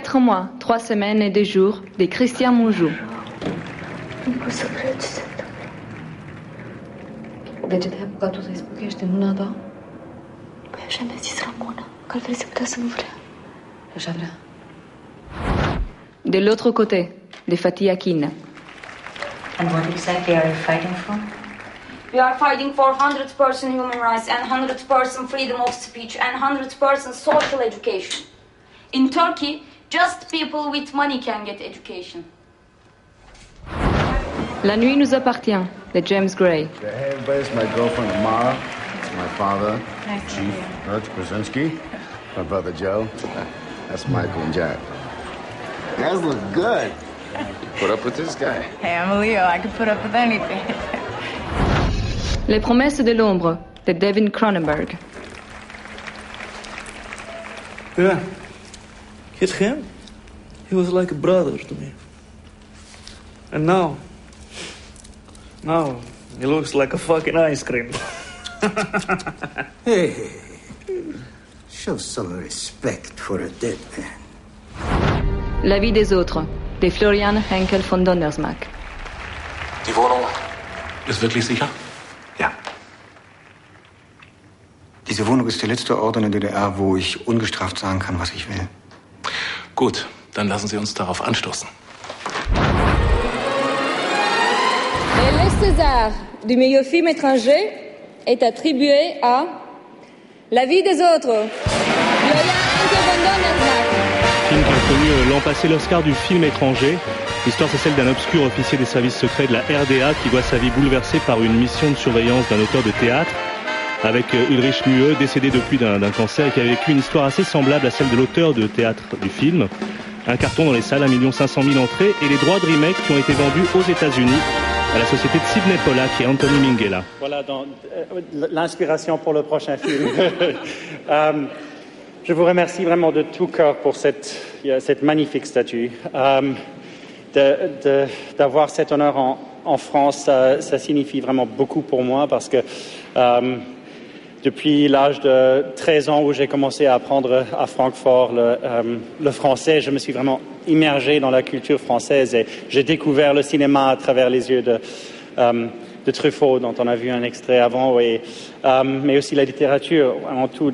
4 mois, 3 semaines et 2 jours de Christian Mungiu. De ce te-ai apucat tu să-i spui că ești în mâna ta? Păi așa mi-a zis Ramona, că altfel se putea să nu vrea. Așa vrea. De l'autre côté, de Fatih Akin. And what exactly are you fighting for? We are fighting for 100% human rights and 100% freedom of speech and 100% social education. In Turkey, just people with money can get education. La nuit nous appartient, de James Gray. Hey, everybody, it's my girlfriend Mara. It's my father, Chief Bert Krasinski. My brother Joe. That's Michael and Jack. You guys look good. Put up with this guy. Hey, I'm a Leo. I can put up with anything. Les promesses de l'ombre, de David Cronenberg. Yeah. Hit him. He was like a brother to me. And now he looks like a fucking ice cream. Hey, show some respect for a dead man. La vie des autres, de Florian Henkel von Donnersmarck. Die Wohnung ist wirklich sicher? Ja. Diese Wohnung ist der letzte Ort in der DDR, wo ich ungestraft sagen kann, was ich will. Gut, dann lassen Sie uns darauf anstoßen. Et le César du meilleur film étranger est attribué à La vie des autres. Florian Henkel von Donnersmarck. Film qui a obtenu l'an passé l'Oscar du film étranger. L'histoire, c'est celle d'un obscur officier des services secrets de la RDA qui voit sa vie bouleversée par une mission de surveillance d'un auteur de théâtre, avec Ulrich Mühe, décédé depuis d'un cancer et qui a vécu une histoire assez semblable à celle de l'auteur de théâtre du film. Un carton dans les salles, 1 500 000 entrées, et les droits de remake qui ont été vendus aux États-Unis à la société de Sidney Pollack et Anthony Minghella. Voilà l'inspiration pour le prochain film. Je vous remercie vraiment de tout cœur pour cette magnifique statue. D'avoir cet honneur en France, ça signifie vraiment beaucoup pour moi parce que depuis l'âge de 13 ans où j'ai commencé à apprendre à Francfort le français, je me suis vraiment immergé dans la culture française et j'ai découvert le cinéma à travers les yeux de Truffaut, dont on a vu un extrait avant, mais aussi la littérature en tout.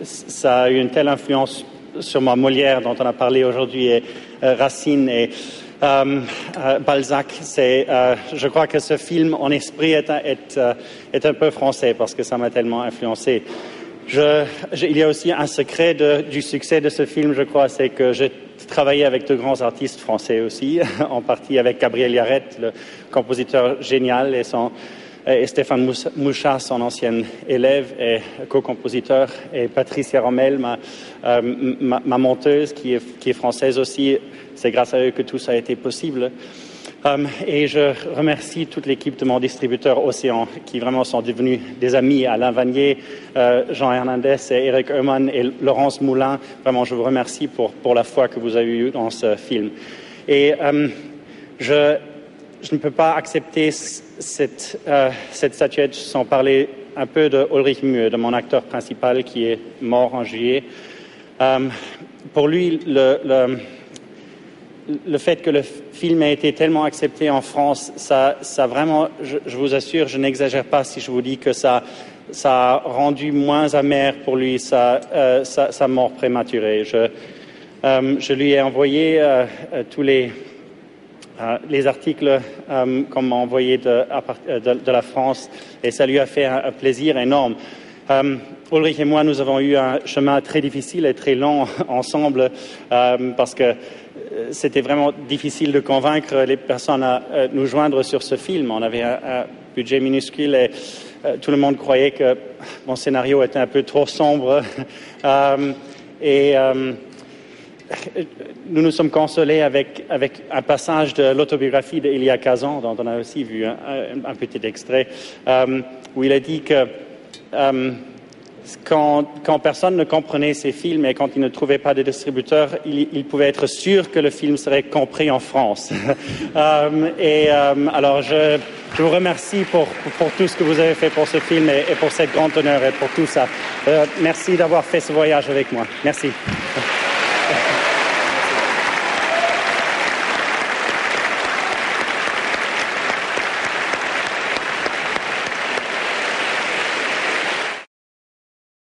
Ça a eu une telle influence sur moi, Molière, dont on a parlé aujourd'hui, et Racine et Balzac. Je crois que ce film, en esprit, est un peu français parce que ça m'a tellement influencé. Il y a aussi un secret du succès de ce film, je crois, c'est que j'ai travaillé avec de grands artistes français aussi, en partie avec Gabriel Yaret, le compositeur génial, et Stéphane Mouchat, son ancien élève et co-compositeur, et Patricia Rommel, ma monteuse, qui est française aussi. C'est grâce à eux que tout ça a été possible. Et je remercie toute l'équipe de mon distributeur Océan, qui vraiment sont devenus des amis, Alain Vanier, Jean Hernandez, et Eric Heumann et Laurence Moulin. Vraiment, je vous remercie pour la foi que vous avez eue dans ce film. Et je ne peux pas accepter cette statuette sans parler un peu de Ulrich Mühe, de mon acteur principal qui est mort en juillet. Pour lui, le fait que le film ait été tellement accepté en France, ça vraiment, je vous assure, je n'exagère pas si je vous dis que ça a rendu moins amer pour lui sa mort prématurée. Je lui ai envoyé tous les articles qu'on m'a envoyés de la France et ça lui a fait un plaisir énorme. Ulrich et moi, nous avons eu un chemin très difficile et très long ensemble parce que c'était vraiment difficile de convaincre les personnes à nous joindre sur ce film. On avait un budget minuscule et tout le monde croyait que mon scénario était un peu trop sombre. Nous nous sommes consolés avec un passage de l'autobiographie d'Elia Kazan, dont on a aussi vu un petit extrait, où il a dit que quand personne ne comprenait ses films et quand il ne trouvait pas de distributeur, il pouvait être sûr que le film serait compris en France. Alors, je vous remercie pour tout ce que vous avez fait pour ce film et pour cet grand honneur et pour tout ça. Merci d'avoir fait ce voyage avec moi. Merci.